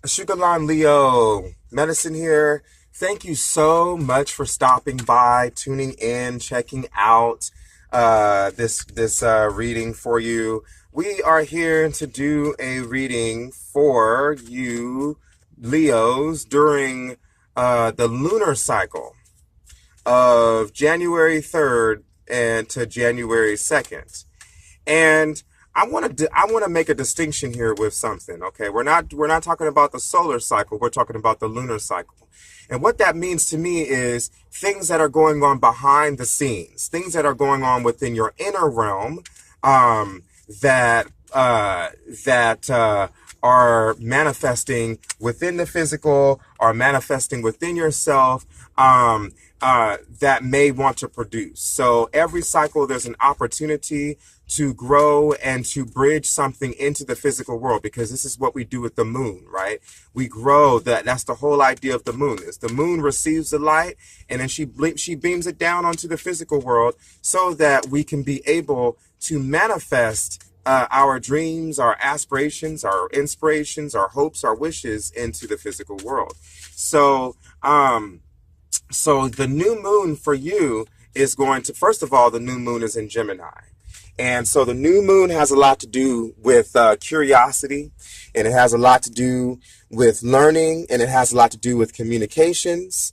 Sugarland Leo, medicine here. Thank you so much for stopping by, tuning in, checking out this reading for you. We are here to do a reading for you, Leos, during the lunar cycle of January 3rd and to January 2nd. And I want to make a distinction here with something. Okay, we're not talking about the solar cycle. We're talking about the lunar cycle. And what that means to me is things that are going on behind the scenes, things that are going on within your inner realm, that are manifesting within the physical, are manifesting within yourself. That may want to produce. So every cycle, there's an opportunity to grow and to bridge something into the physical world, because this is what we do with the moon, right? We grow. That's the whole idea of the moon, is the moon receives the light and then she beams it down onto the physical world so that we can be able to manifest our dreams, our aspirations, our inspirations, our hopes, our wishes into the physical world. So the new moon for you is going to, first of all, the new moon is in Gemini. And so the new moon has a lot to do with curiosity, and it has a lot to do with learning, and it has a lot to do with communications,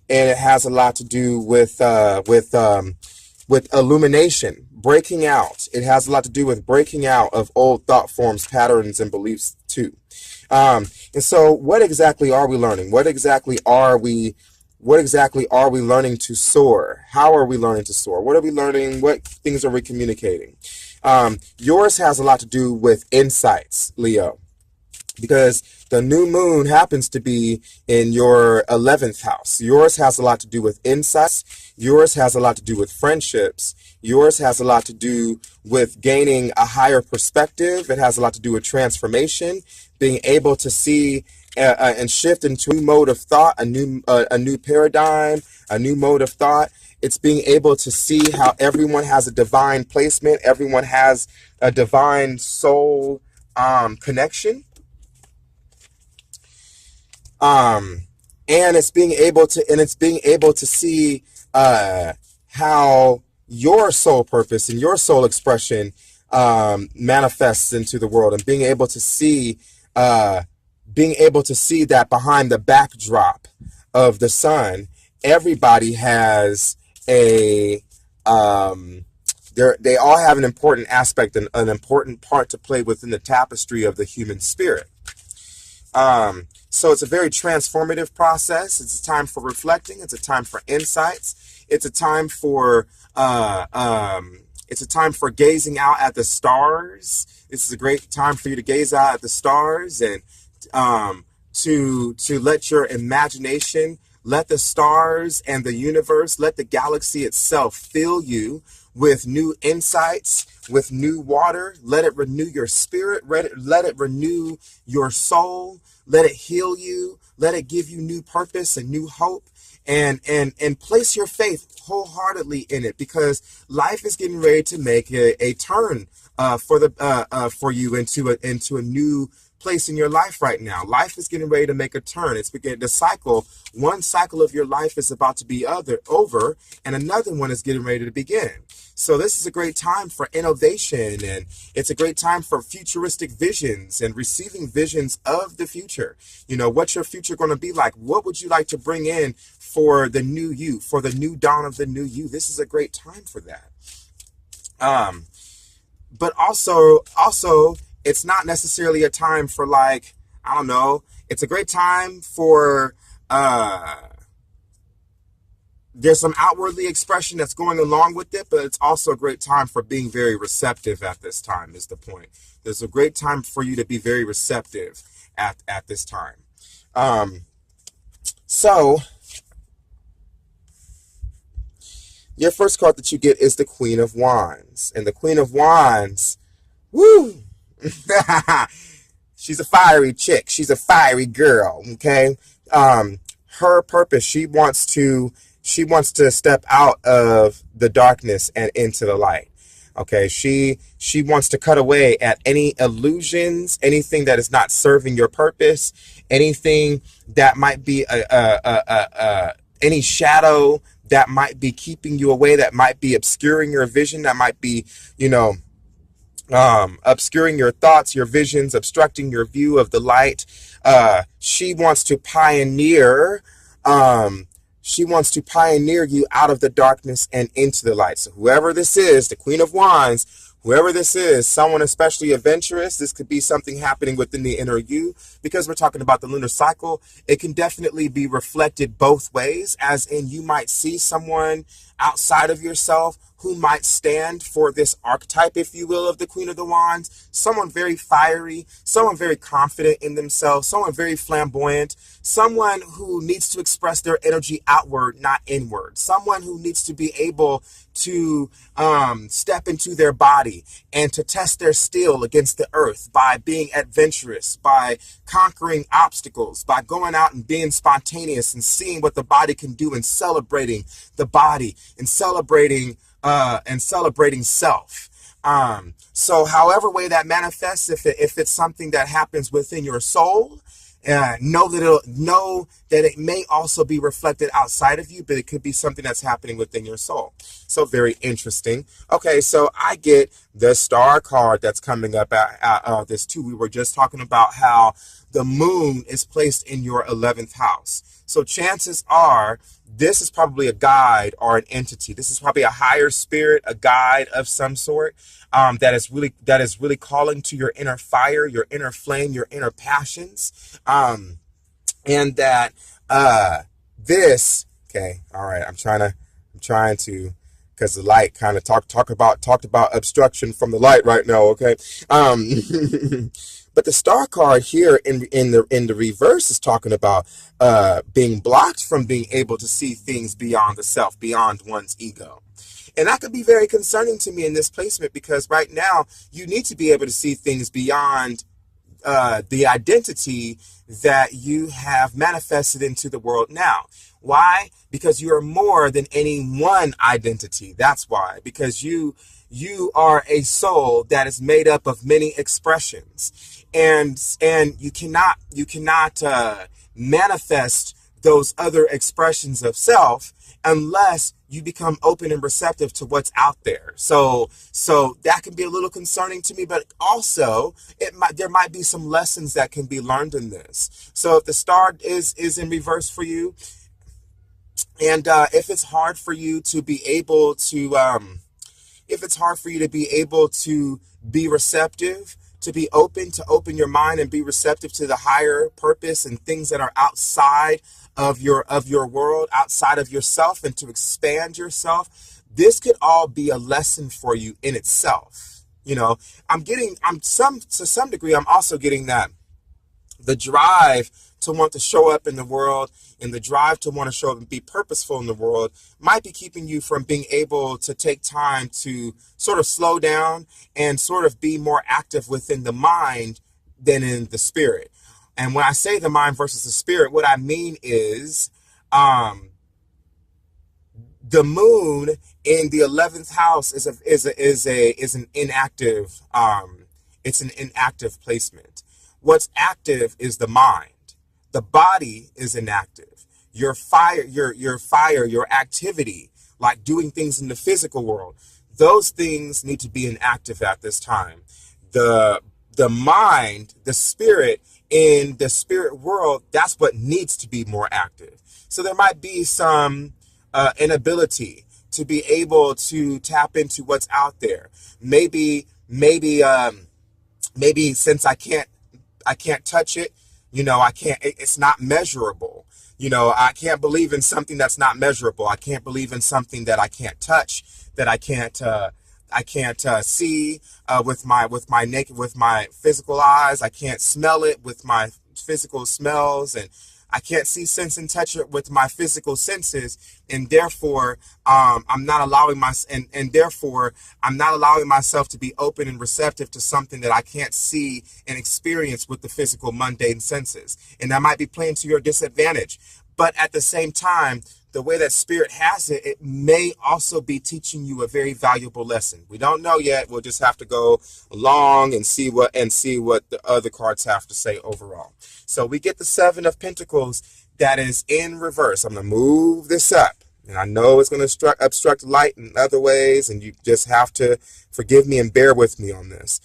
and it has a lot to do with illumination, breaking out. It has a lot to do with breaking out of old thought forms, patterns, and beliefs too. And so what exactly are we learning? What exactly are we learning to soar? How are we learning to soar? What are we learning? What things are we communicating? Yours has a lot to do with insights, Leo, because the new moon happens to be in your 11th house. Yours has a lot to do with insights. Yours has a lot to do with friendships. Yours has a lot to do with gaining a higher perspective. It has a lot to do with transformation, being able to see and shift into a new mode of thought, a new paradigm, a new mode of thought. It's being able to see how everyone has a divine placement, everyone has a divine soul connection, and it's being able to see how your soul purpose and your soul expression manifests into the world, and being able to see that behind the backdrop of the sun, everybody has they all have an important aspect and an important part to play within the tapestry of the human spirit. So it's a very transformative process. It's a time for reflecting. It's a time for insights. It's a time for gazing out at the stars. This is a great time for you to gaze out at the stars and to let your imagination, let the stars and the universe, let the galaxy itself fill you with new insights, with new water. Let it renew your spirit. Let it renew your soul. Let it heal you. Let it give you new purpose and new hope. And place your faith wholeheartedly in it, because life is getting ready to make a turn for you into a new place in your life right now. Life is getting ready to make a turn. It's beginning the cycle. One cycle of your life is about to be over, and another one is getting ready to begin. So this is a great time for innovation, and it's a great time for futuristic visions and receiving visions of the future. You know, what's your future going to be like? What would you like to bring in for the new you, for the new dawn of the new you? This is a great time for that. But also, it's not necessarily a time for, like, I don't know, it's a great time for, there's some outwardly expression that's going along with it, but it's also a great time for being very receptive at this time, is the point. There's a great time for you to be very receptive at this time. So your first card that you get is the Queen of Wands. And the Queen of Wands, woo! She's a fiery chick. She's a fiery girl, okay? Her purpose, she wants to step out of the darkness and into the light. Okay, she wants to cut away at any illusions, anything that is not serving your purpose, anything that might be any shadow that might be keeping you away, that might be obscuring your vision, that might be, you know, obscuring your thoughts, your visions, obstructing your view of the light. She wants to pioneer. She wants to pioneer you out of the darkness and into the light. So whoever this is, the Queen of Wands, whoever this is, someone especially adventurous, this could be something happening within the inner you, because we're talking about the lunar cycle. It can definitely be reflected both ways, as in you might see someone outside of yourself who might stand for this archetype, if you will, of the Queen of the Wands. Someone very fiery, someone very confident in themselves, someone very flamboyant, someone who needs to express their energy outward, not inward, someone who needs to be able to step into their body and to test their steel against the earth by being adventurous, by conquering obstacles, by going out and being spontaneous and seeing what the body can do, and celebrating the body and celebrating self. So however way that manifests, if it's something that happens within your soul, know that it may also be reflected outside of you, but it could be something that's happening within your soul. So very interesting. Okay, so I get the star card that's coming up out this too. We were just talking about how the moon is placed in your 11th house. So chances are this is probably a guide or an entity. This is probably a higher spirit, a guide of some sort, that is really calling to your inner fire, your inner flame, your inner passions, and that this. Okay, all right. I'm trying to, because the light kind of talked about obstruction from the light right now. Okay, but the star card here in the reverse is talking about being blocked from being able to see things beyond the self, beyond one's ego. And that could be very concerning to me in this placement, because right now you need to be able to see things beyond the identity that you have manifested into the world now. Why? Because you are more than any one identity. That's why. Because you are a soul that is made up of many expressions, and you cannot manifest those other expressions of self unless you become open and receptive to what's out there. So that can be a little concerning to me, but also there might be some lessons that can be learned in this. So if the star is in reverse for you, and if it's hard for you to be able to be receptive, to be open, to open your mind and be receptive to the higher purpose and things that are outside of your world, outside of yourself, and to expand yourself, this could all be a lesson for you in itself. You know, to some degree, I'm also getting that the drive to want to show up in the world and the drive to want to show up and be purposeful in the world might be keeping you from being able to take time to sort of slow down and sort of be more active within the mind than in the spirit. And when I say the mind versus the spirit, what I mean is the moon in the 11th house is an inactive it's an inactive placement. What's active is the mind. The body is inactive. Your fire, your activity, like doing things in the physical world, those things need to be inactive at this time. The mind, the spirit, in the spirit world, that's what needs to be more active. So there might be some inability to be able to tap into what's out there. Maybe since I can't touch it, it's not measurable. I can't believe in something that's not measurable. I can't believe in something that I can't touch, that I can't see with my physical eyes. I can't smell it with my physical smells, and I can't see, sense, and touch it with my physical senses, and therefore I'm not allowing myself to be open and receptive to something that I can't see and experience with the physical mundane senses. And that might be playing to your disadvantage. But at the same time, the way that Spirit has it, it may also be teaching you a very valuable lesson. We don't know yet. We'll just have to go along and see what the other cards have to say overall. So we get the Seven of Pentacles that is in reverse. I'm going to move this up. And I know it's going to obstruct light in other ways, and you just have to forgive me and bear with me on this.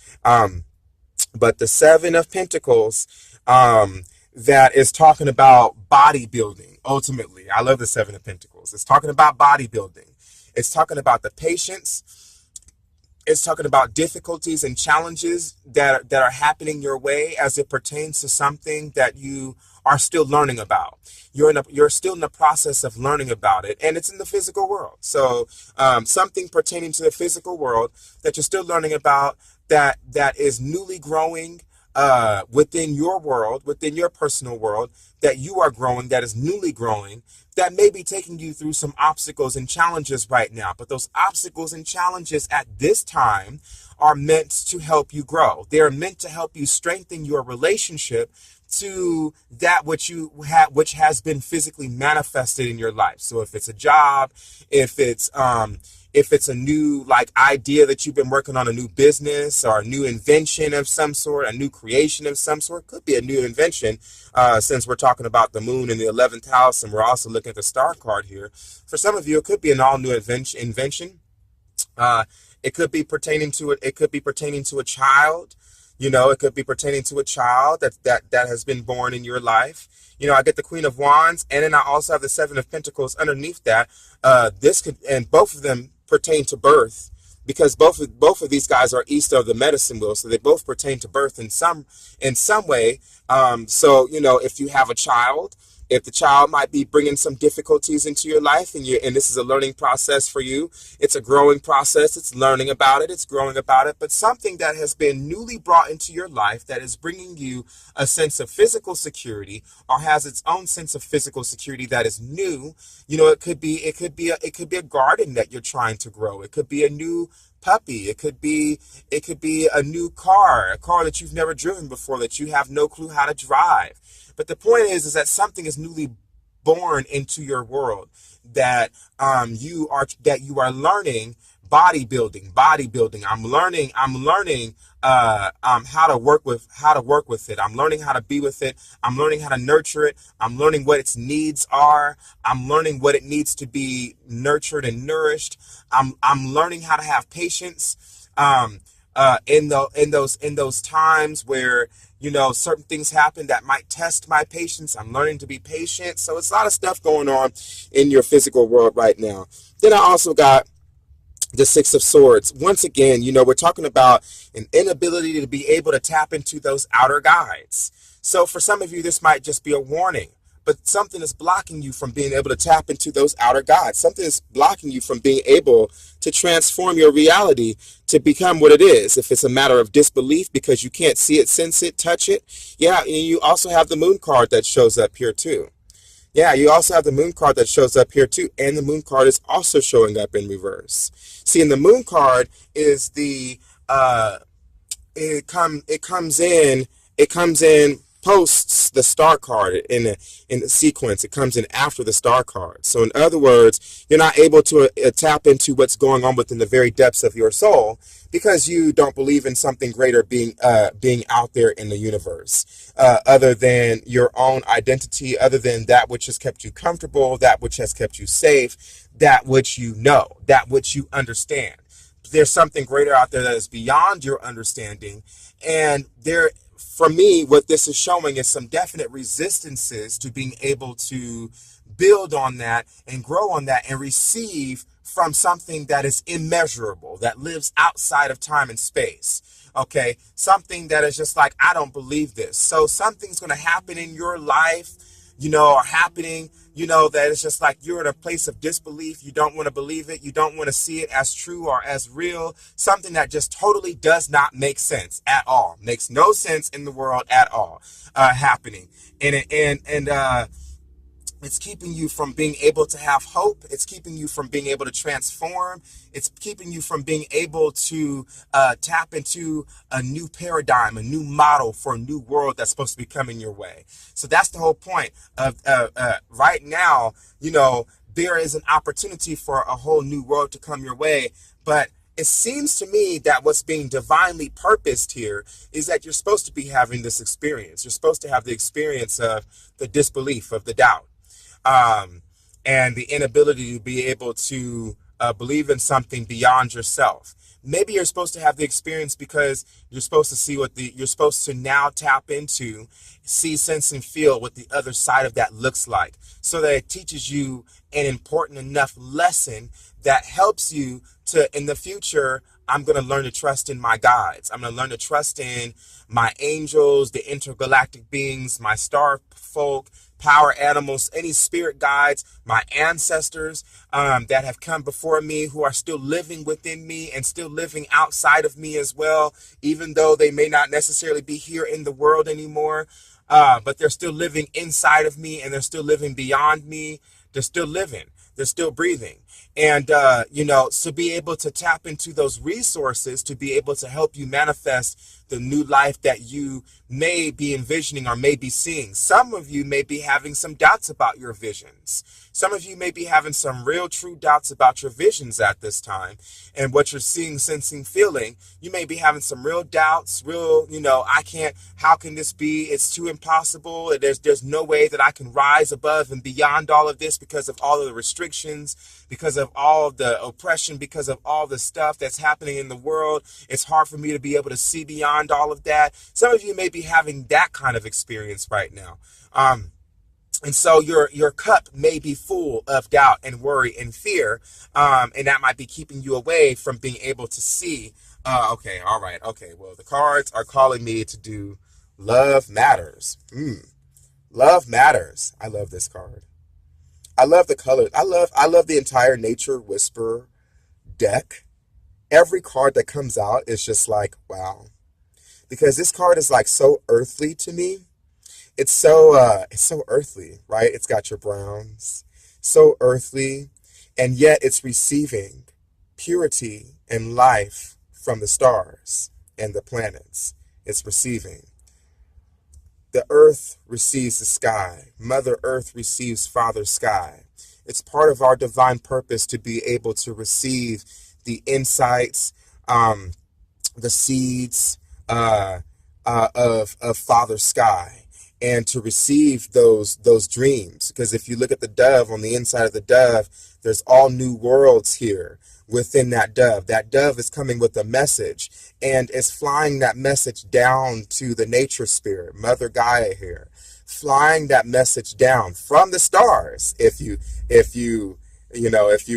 But the Seven of Pentacles, that is talking about bodybuilding, ultimately. I love the Seven of Pentacles. It's talking about bodybuilding. It's talking about the patience. It's talking about difficulties and challenges that are happening your way as it pertains to something that you are still learning about. You're still in the process of learning about it, and it's in the physical world. So something pertaining to the physical world that you're still learning about, that is newly growing within your world, within your personal world, that you are growing, that is newly growing, that may be taking you through some obstacles and challenges right now. But those obstacles and challenges at this time are meant to help you grow. They're meant to help you strengthen your relationship to that which which has been physically manifested in your life. So if it's a job, if it's a new idea that you've been working on, a new business or a new invention of some sort, a new creation of some sort, could be a new invention, since we're talking about the moon in the 11th house, and we're also looking at the star card here. For some of you, it could be an all new invention. It could be pertaining to it. It could be pertaining to a child. It could be pertaining to a child that has been born in your life. I get the Queen of Wands, and then I also have the Seven of Pentacles underneath that. And both of them pertain to birth, because both of these guys are east of the medicine wheel, so they both pertain to birth in some way. So if you have a child, if the child might be bringing some difficulties into your life, and this is a learning process for you, it's a growing process. It's learning about it. It's growing about it. But something that has been newly brought into your life that is bringing you a sense of physical security, or has its own sense of physical security that is new. It could be a garden that you're trying to grow. It could be a new puppy. It could be a new car, a car that you've never driven before, that you have no clue how to drive. But the point is that something is newly born into your world, that you are learning bodybuilding. I'm learning how to work with it. I'm learning how to be with it. I'm learning how to nurture it. I'm learning what its needs are. I'm learning what it needs to be nurtured and nourished. I'm learning how to have patience. In those times where certain things happen that might test my patience, I'm learning to be patient. So it's a lot of stuff going on in your physical world right now. Then I also got the Six of Swords. Once again, we're talking about an inability to be able to tap into those outer guides. So for some of you, this might just be a warning. But something is blocking you from being able to tap into those outer guides. Something is blocking you from being able to transform your reality to become what it is. If it's a matter of disbelief because you can't see it, sense it, touch it. Yeah, and you also have the Moon card that shows up here too. Yeah, you also have the Moon card that shows up here too. And the Moon card is also showing up in reverse. See, and the Moon card is the, it comes in posts the star card in the sequence. It comes in after the star card. So in other words, you're not able to tap into what's going on within the very depths of your soul because you don't believe in something greater being out there in the universe, other than your own identity, other than that which has kept you comfortable, that which has kept you safe, that which you know, that which you understand. There's something greater out there that is beyond your understanding, and for me, what this is showing is some definite resistances to being able to build on that and grow on that and receive from something that is immeasurable, that lives outside of time and space. Okay, something that is just like, I don't believe this. So something's going to happen in your life, or happening, that it's just like you're in a place of disbelief. You don't want to believe it. You don't want to see it as true or as real. Something that just totally does not make sense at all. Makes no sense in the world at all happening. And it's keeping you from being able to have hope. It's keeping you from being able to transform. It's keeping you from being able to tap into a new paradigm, a new model for a new world that's supposed to be coming your way. So that's the whole point of right now, there is an opportunity for a whole new world to come your way. But it seems to me that what's being divinely purposed here is that you're supposed to be having this experience. You're supposed to have the experience of the disbelief, of the doubt, um, and the inability to be able to believe in something beyond yourself. Maybe you're supposed to have the experience because you're supposed to see you're supposed to now tap into, see, sense, and feel what the other side of that looks like, so that it teaches you an important enough lesson that helps you to, in the future, I'm going to learn to trust in my guides. I'm going to learn to trust in my angels, the intergalactic beings, my star folk, power animals, any spirit guides, my ancestors that have come before me, who are still living within me and still living outside of me as well, even though they may not necessarily be here in the world anymore, but they're still living inside of me, and they're still living beyond me. They're still living. They're still breathing. And, to be able to tap into those resources, to be able to help you manifest the new life that you may be envisioning or may be seeing. Some of you may be having some doubts about your visions. Some of you may be having some real true doubts about your visions at this time and what you're seeing, sensing, feeling. You may be having some real doubts, how can this be? It's too impossible. There's no way that I can rise above and beyond all of this because of all of the restrictions, because of all of the oppression, because of all the stuff that's happening in the world. It's hard for me to be able to see beyond all of that. Some of you may be having that kind of experience right now. And so your cup may be full of doubt and worry and fear, and that might be keeping you away from being able to see. Okay, all right, okay. Well, the cards are calling me to do Love Matters. Love Matters. I love this card. I love the color. I love the entire Nature Whisperer deck. Every card that comes out is just like, wow. Because this card is like so earthly to me. It's so earthly, right? It's got your browns, so earthly, and yet it's receiving purity and life from the stars and the planets. It's receiving. The earth receives the sky. Mother Earth receives Father Sky. It's part of our divine purpose to be able to receive the insights, the seeds of Father Sky, and to receive those dreams. Because if you look at the dove, on the inside of the dove, there's all new worlds here within that dove. That dove is coming with a message, and it's flying that message down to the nature spirit, Mother Gaia here, flying that message down from the stars, if you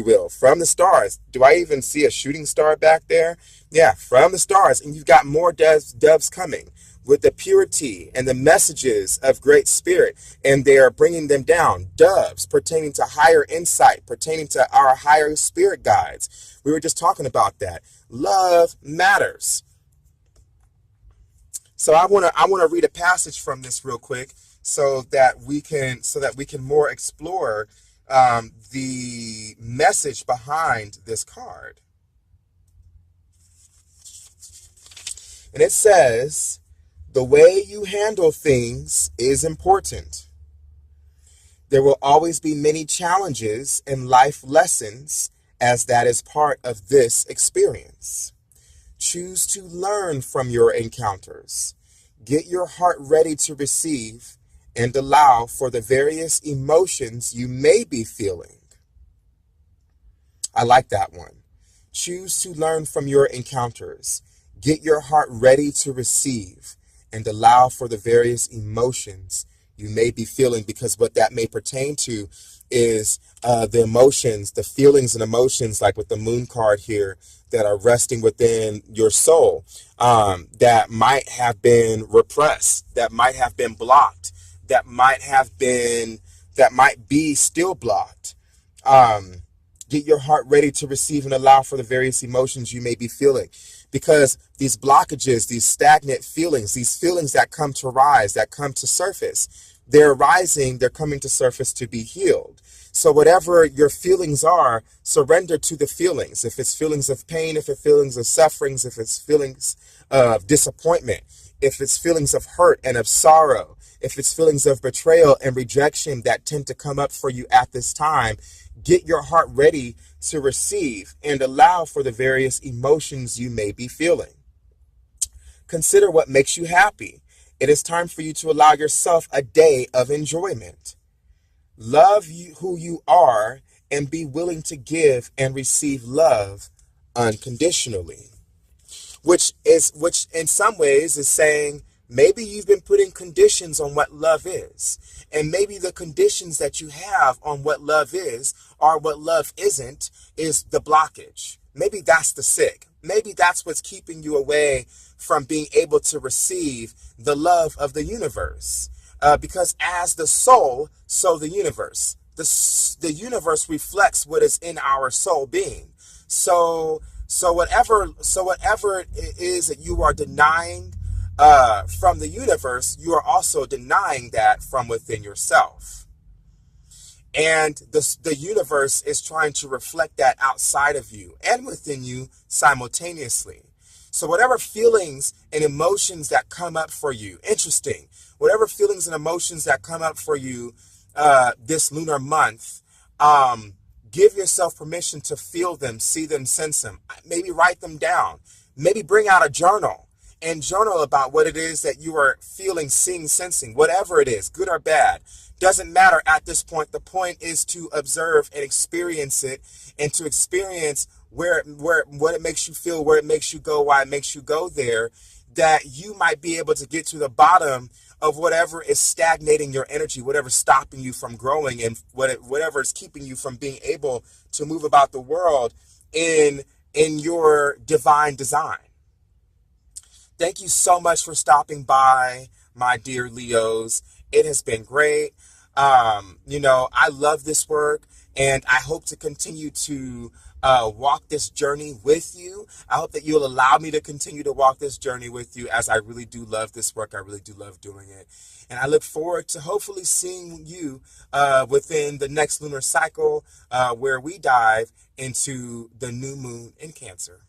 will, from the stars. Do I even see a shooting star back there? Yeah, from the stars. And you've got more doves coming with the purity and the messages of Great Spirit, and they are bringing them down. Doves pertaining to higher insight, pertaining to our higher spirit guides. We were just talking about that. Love matters. So I want to read a passage from this real quick, so that we can more explore the message behind this card. And it says, the way you handle things is important. There will always be many challenges and life lessons, as that is part of this experience. Choose to learn from your encounters. Get your heart ready to receive and allow for the various emotions you may be feeling. I like that one. Choose to learn from your encounters. Get your heart ready to receive and allow for the various emotions you may be feeling, because what that may pertain to is the emotions, the feelings and emotions, like with the moon card here, that are resting within your soul, that might have been repressed, that might have been blocked, that might be still blocked. Get your heart ready to receive and allow for the various emotions you may be feeling. Because these blockages, these stagnant feelings, these feelings that come to rise, that come to surface, they're rising, they're coming to surface to be healed. So whatever your feelings are, surrender to the feelings. If it's feelings of pain, if it's feelings of sufferings, if it's feelings of disappointment, if it's feelings of hurt and of sorrow, if it's feelings of betrayal and rejection that tend to come up for you at this time, get your heart ready to receive and allow for the various emotions you may be feeling. Consider what makes you happy. It is time for you to allow yourself a day of enjoyment. Love you, who you are, and be willing to give and receive love unconditionally. Which in some ways is saying maybe you've been putting conditions on what love is. And maybe the conditions that you have on what love is or what love isn't is the blockage. Maybe that's the sick. Maybe that's what's keeping you away from being able to receive the love of the universe. Because as the soul, so the universe. The universe reflects what is in our soul being. So whatever it is that you are denying from the universe, you are also denying that from within yourself. And the universe is trying to reflect that outside of you and within you simultaneously. So whatever feelings and emotions that come up for you, interesting, whatever feelings and emotions that come up for you this lunar month, give yourself permission to feel them, see them, sense them. Maybe write them down. Maybe bring out a journal and journal about what it is that you are feeling, seeing, sensing, whatever it is, good or bad. Doesn't matter at this point. The point is to observe and experience it, and to experience what it makes you feel, where it makes you go, why it makes you go there, that you might be able to get to the bottom of whatever is stagnating your energy, whatever's stopping you from growing, and whatever is keeping you from being able to move about the world in your divine design. Thank you so much for stopping by, my dear Leos. It has been great. I love this work, and I hope to continue to walk this journey with you. I hope that you'll allow me to continue to walk this journey with you, as I really do love this work. I really do love doing it. And I look forward to hopefully seeing you within the next lunar cycle, where we dive into the new moon in Cancer.